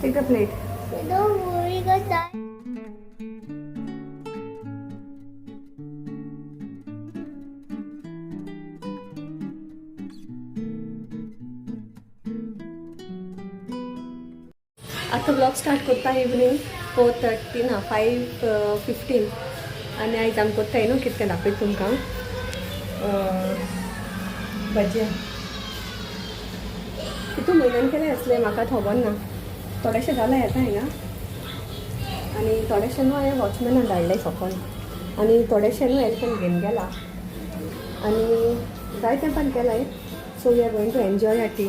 Take the plate. Don't worry, guys. आता blog start करता evening 4:30 ना 5:15 आणि आयज आमी करता न्हू कितें दाखयता तुमकां भजिया कितू म्हयन्यान केले असले म्हाका खबर ना थोडेशे जाले येता हिंगा आनी थोडेशे न्हू हांवें वॉचमॅनाक धाडले सकयल आनी थोडेशे न्हू हेल्पेन घेवन गेला आनी जाय तेंपान केलाय so we are going to enjoy our tea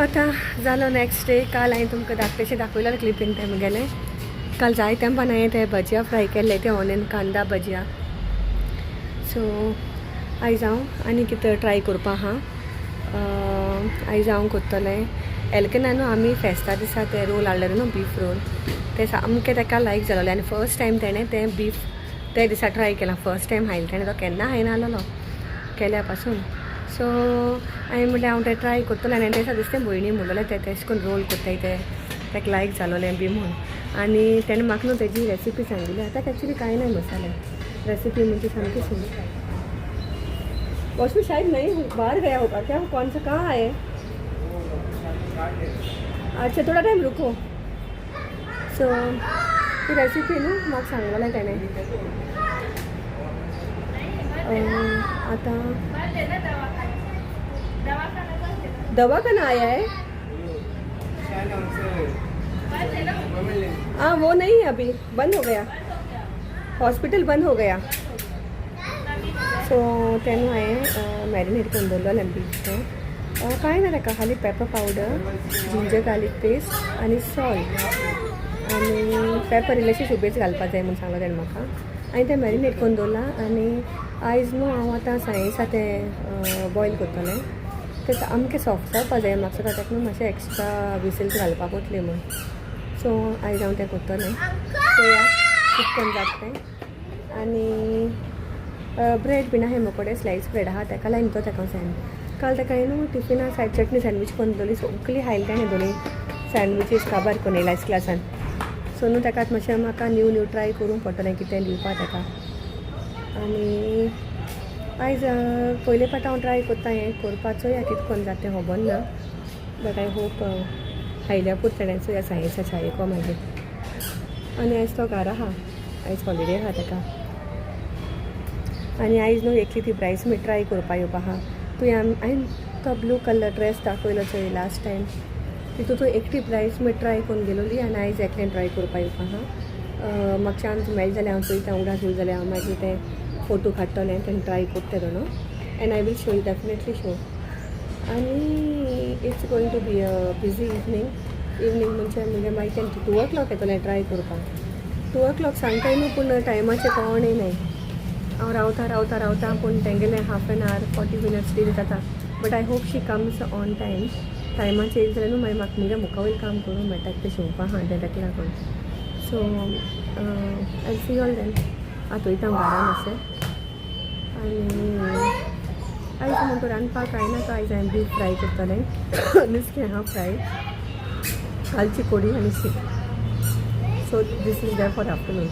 आता जालो नेक्स्ट डे काल हांवें तुमकां धाकटेशें दाखयलें क्लिपींग तें गेलें काल जाय तेंपान हांवें ते भजिया फ्राय केल्ले ते ऑनियन कांदा भजिया सो आयज हांव आनी कितें ट्राय करपा आहा आयज हांव करतलें एलकेना न्हू आमी फेस्ता दिसा ते रोल हाडले न्हू बीफ रोल ते सामकें ताका लायक जालोलें आनी फर्स्ट टायम तेणें तें बीफ ते दिसा ट्राय केलां फर्स्ट टायम हायलें तेणें तो केन्ना हायनाहलो केल्या पासून सो हांवें म्हणलें हांव तें ट्राय करतलें आनी तें दिसतें भयणी म्हणलें तें तेशें करून रोल करताय ते ताका लायक जालोलें बी म्हूण आनी तेणें म्हाका न्हू तेजी रेसिपी सांगिल्ली आतां एक्चुली कांय ना मसाले रेसिपी म्हणजे सामकी सुंदर वॉश में शायद नहीं बाहर गया होगा क्या वो कौन सा कहाँ है अच्छा थोड़ा टाइम रुको सो ती रेसिपी न्हू म्हाका सांगलेलें तेणें आतां दवाखाना आया है हाँ वो नहीं है अभी बंद हो गया हॉस्पिटल बंद हो गया सो तेन्ना हांवें मॅरिनेट करून दवरलेलें बीफ कांय ना ताका खाली pepper powder ginger garlic paste आनी सॉल्ट आनी पेपर इल्लेशें शुबेच घालपाक जाय म्हूण सांगलें तेणें म्हाका हांवें तें मॅरिनेट करून दवरलां आनी आयज न्हू हांव आतां सायन्सा तें बॉयल करतलें तें सामकें सॉफ्ट जावपा जाय म्हाका सो ताका न्हू मातशें एक्स्ट्रा विसिल्स घालपाक पडटली म्हूण सो आयज हांव तें करतलें पळोवया कितकन जाता तें आनी ब्रेड बीन आहाय म्हजे स्लायस ब्रेड आहा ताका लायन तो ताका काल ताका न्हू टिफिना सायड चटणी सँडवीच करून दवरली सगळी खायली ताणें दोनी सँडविचीस काबार करून येयला क्लासान सो न्हू ताका मातशें म्हाका न्यू ट्राय करूंक पडटलें कितें दिवपाक ताका आनी आयज पयले फावट हांव ट्राय करता हें करपाचो या कितकोन जाता तें खबर ना बट आय होप हायल्या पुरतेंचो ह्या सायन्सा शाळेको मागीर आनी आयज तो घरा आहा आयज हॉलिडे आहा ताका आनी आयज न्हू एकली ती ब्रायस मी ट्राय करपा येवपा आहा हांवें तो ब्लू कलर ड्रेस दाखयलो चोय लास्ट टायम तितून तूं एकटी ब्रायस मी ट्राय करून गेलोली आनी आयज एकल्यान ट्राय करपा येवपा आहा म्हाका चान्स मेळ्ळें जाल्यार हांव चोयता उगडास येयलें जाल्यार हांव मागीर तें फोटो काडटलें तें ट्राय करता दोन and I will show you definitely show आनी it's going to be a busy evening म्हणजे मागीर तें 2 o'clock येतलें ट्राय करपाक 2 o'clock सांगताय न्हू पूण टायमाचें कळोनय नाय हांव रावता पूण तेंगेलें हाफ एन आवर 40 minutes डील जाता but I hope she comes on time टायमाचेर येयली जाल्यार न्हू मागीर म्हाका म्हणजे मुखावयलें काम करूंक मेळटा तें शिंवपा आहा तेका लागून so I see all then आतां वयता हांव घरान अशें आनी आयज म्हण तूं रांदपाक कांय नाका आयज हांवें बीफ फ्राय करतलें नुस्तें आहा फ्राय कालची कोडी आनी शीत so this is there for afternoon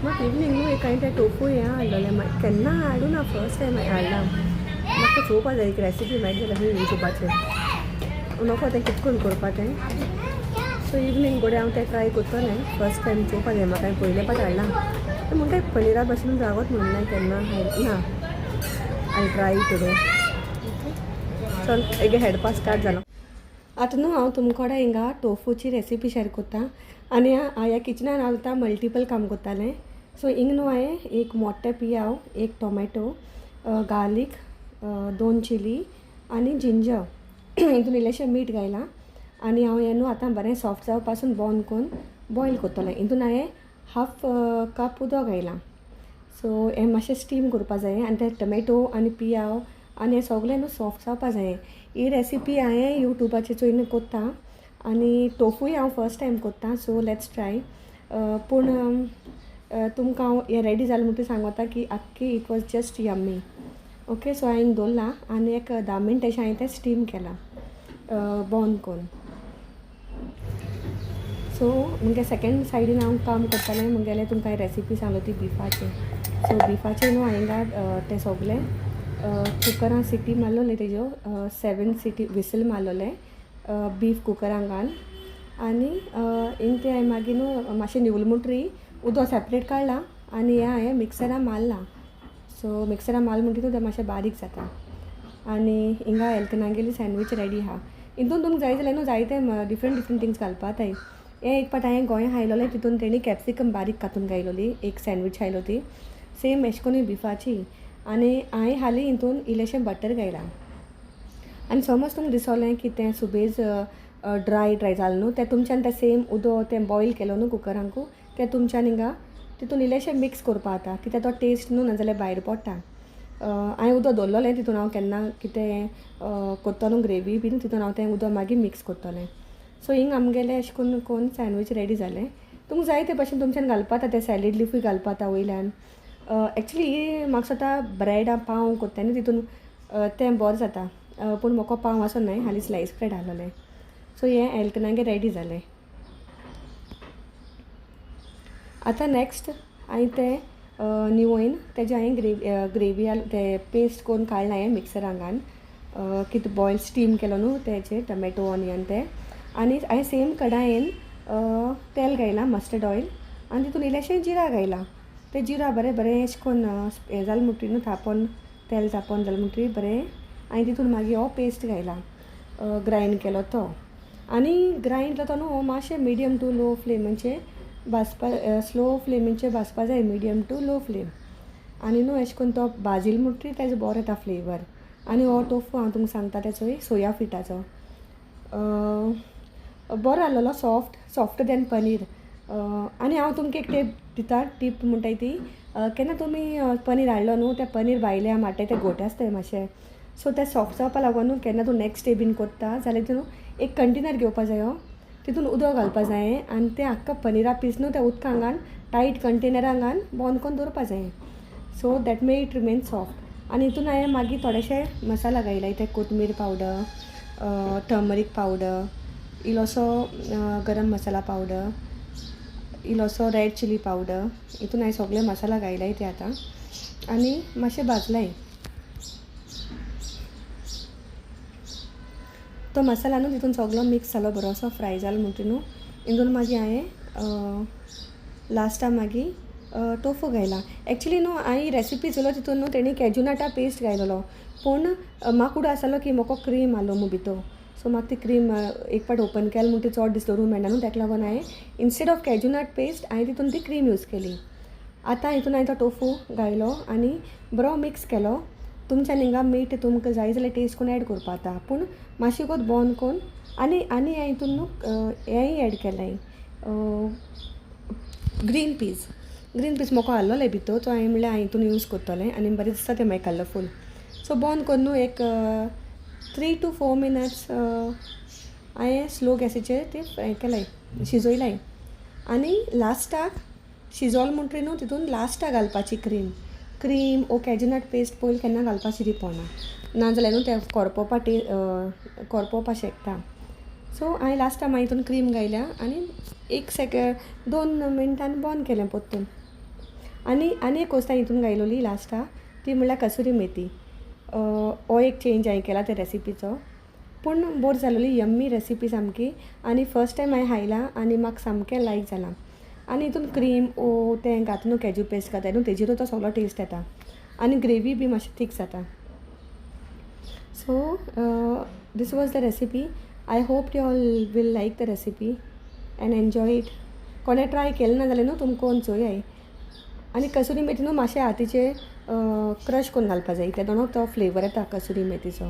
म्हाका इवनींग न्हू एक हांवें तें टोफू हें हाडलेलें केन्ना हाडूं ना फर्स्ट टायम हाडलां म्हाका चोवपा जाय एक रेसिपी मेळटा जाल्यार खंय युट्यूबाचेर नको तें कितकून करपा तें सो इवनींग गोडे हांव तें ट्राय करतलें फर्स्ट टायम चोवपा जाय म्हाका हांवें पयले फावट हाडलां तें म्हणटा पनिरा भशेन जावत म्हणना केन्ना ना आय ट्राय टुडे चल एक हेडपा स्टार्ट जालो आतां न्हू हांव तुमकोडे हिंगा टोफूची रेसिपी शेअर करता आनी ह्या किचनान हांव आतां मल्टिपल काम करतालें सो हिंग न्हू हांवें एक मोठे पियाव एक टोमॅटो गार्लीक 2 चिली आनी जिंजर हितून इल्लेशें मीठ घायलां आनी हांव हें न्हू आतां बरें सॉफ्ट जावपा पासून बॉन करून बॉयल करतलें हितून हांवें हाफ कप उदक घायलां सो हें मातशें स्टीम करपा जाय आनी ते टोमॅटो आनी पियाव आनी हें सगळें न्हू सॉफ्ट जावपा जाय ही रेसिपी हांवें युट्यूबाचेर चोयन करता आनी टोफूय हांव फर्स्ट टायम करता सो लेट्स ट्राय पूण तुमकां हांव हें रेडी जालें म्हणटा सांगता की आख्खी it was just yummy okay so हांवें दवरलां आनी एक 10 मिनट अशें हांवें तें स्टीम केलां बॉन कोन. सो मुगे सेकेंड सायडीन हांव काम करतालें मुगेलें तुमकां हांवें रेसिपी सांगलो ती बिफाची. सो बिफाचें न्हू हांवें तें सगलें कुकरान सिटी मारलोली तेज्यो 7 सिटी विसल मारलोलें बीफ कुकरान घाल आनी हिंग ते हांवें मागीर न्हू मातशें निवल म्हणटरी उदक सेपरेट काडलां आनी हें हांवें मिक्सरान मारलां. सो मिक्सरान मारल म्हणटरी तें मातशें बारीक जाता आनी हिंगा हेल्थनागेली सँडवीच रेडी आहा. हितून तुमकां जाय जाल्यार न्हू जायते डिफरंट थिंग्स घालपाताय. हें एक पाट हांवें गोंया हायलोलें तितून तेणी कॅप्सिकम बारीक कातून घायलोली एक सँडवीच हायलो ती सेम एश कोन्नी बिफाची आनी हांवें हालीं हितून इल्लेशें बटर घायलां. आनी समज तुमकां दिसोलें की तें सुबेज ड्राय जालें न्हू तें तुमच्यान तें सेम उदक तें बॉयल केलो न्हू कुकरांकू तें तुमच्यान हिंगा तितून इल्लेशें मिक्स करपा जाता कित्याक तो टेस्ट न्हू नाजाल्यार भायर पडटा. हांवें उदक दवरलोलें तितून हांव केन्ना कितें करतलो ग्रेवी बीन तितून हांव तें उदक मागीर मिक्स करतलें. सो हिंग आमगेलें अशें करून कोन्न सँडवीच रेडी जालें. तुमकां जाय ते भाशेन तुमच्यान घालपा जाता तें सॅलीड लिफूय घालपा जाता वयल्यान. एक्चुली ही म्हाका स्वता ब्रेडा पाव करता न्ही तितून तें बरें जाता पूण म्हाका पाव आसूं न्हय हालीं स्लायस ब्रेड आहलोलें. सो हें हेल्थनागे रेडी जालें. आतां नेक्स्ट हांवें तें निवोयन तेजें हांवें ग्रेवी तें पेस्ट करून काडलां हांवें मिक्सरान घान कितें बॉयल स्टीम केलो न्हू तेजें टमॅटो ऑनियन तें आनी हांवें सेम कडायेन तेल घायलां मस्टर्ड ऑयल आनी तितून इल्लेशें जिरा घायलां. तें जिरा बरें अशें करून हें जालें म्हणटरी न्हू तापोवन तेल तापोवन जालें म्हणटरी बरें हांवें तितून मागीर हो पेस्ट घायलां ग्रायंड केलो तो आनी ग्रायंड जाता न्हू मातशें मिडियम टू लो फ्लेमीचेर भाजपा स्लो फ्लेमीचेर भाजपा जाय मिडियम टू लो फ्लेम आनी न्हू अशें करून तो भाजिल म्हणटरी तेजो बरो येता फ्लेवर. आनी हो टोफू हांव तुमकां सांगता तेचोय सोया फिटाचो बरो आहलोलो सॉफ्ट दॅन पनीर. आनी हांव तुमकां एक दिता टीप म्हणटाय ती केन्ना तुमी पनीर हाडलो न्हू तें पनीर भायल्या माटे ते गोटे आसताय मातशें सो तें सॉफ्ट जावपा लागून न्हू केन्ना तूं नेक्स्ट डे बीन करता जाल्यार तूं एक कंटेनर घेवपा जायो तितून उदक घालपा जायें आनी तें आख्खा पनिरा पीस न्हू त्या उदकां घान टायट कंटेनरान घान बंद करून दवरपा जायें so that may it remain soft. आनी हितून हांवें मागीर थोडेशे मसाला घायलाय ते कोथमीर पावडर टर्मरीक पावडर इल्लोसो गरम मसाला पावडर इल्लोसो रेड चिली पावडर हितून हांवें सगळे मसाला घायलाय ते आतां आनी मातशें भाजलाय. तो मसाला न्हू तितून सगळो मिक्स जालो बरोसो फ्राय जालो म्हणटा न्हू हितून मागीर हांवें लास्टाक मागीर टोफू घायला. एक्चुली न्हू हांवें रेसिपी चोयलो तितून न्हू तेणी कॅज्यूनटा पेस्ट घायलोलो पूण म्हाका उडो आसलो की म्हाका क्रीम आहलो मू भितर सो म्हाका ती क्रीम एक पाट ओपन केलें म्हणटा चड दीस दवरूंक मेळना न्हू ताका लागून हांवें इन्स्टेड ऑफ कॅज्यूनट पेस्ट हांवें तितून ती क्रीम यूज केली. आतां हितून हांवें तो टोफू घायलो आनी बरो मिक्स केलो. तुमच्यान हिंगा मीठ तुमकां जाय जाल्यार टेस्ट करून एड करपा जाता पूण मातशें कोत बंद करून आनी हांवें हितून न्हू हेंय एड केलें ग्रीन पीस म्हाका आहलोलें भितर सो हांवें म्हणल्यार हांवें हितून यूज करतलें आनी बरें दिसता तें मागीर कलरफूल. सो बंद करून न्हू एक 3 to 4 minutes हांवें स्लो गॅसीचेर तें फ्राय केलाय शिजोयलाय आनी लास्टाक शिजोल म्हणटरी न्हू तितून लास्टाक घालपाची क्रीम ओ कॅज्यूनट पेस्ट पयलीं केन्ना घालपाची पडना नाजाल्यार न्हू तें करपोवपा शेकता. सो हांवें लास्टाक मागीर हितून क्रीम घायल्या आनी 2 मिनटान बंद केलें परतून आनी एक वस्त हितून घायलोली लास्टाक ती म्हणल्यार कसुरी मेथी. हो एक चेंज हांवें केला त्या रेसिपीचो पूण बोर जालोली यम्मी रेसिपी सामकी आनी फर्स्ट टायम हांवें खायलां आनी म्हाका सामकें लायक जालां. आनी हितून क्रीम ओ तें घात न्हू कॅज्यू पेस्ट घाताय न्हू तेजेरूच तो सगळो टेस्ट येता आनी ग्रेवी बी मातशी थीक जाता. So this was the recipe. I hope you all will like the recipe and enjoy it. कोणें ट्राय केलें ना जाल्यार न्हू तुमकां कोण चोयाय आनी कसुरी मेथी न्हू मातशें हातीचेर क्रश करून घालपा जाय ते दोनूच तो फ्लेवर येता कसुरी मेथीचो.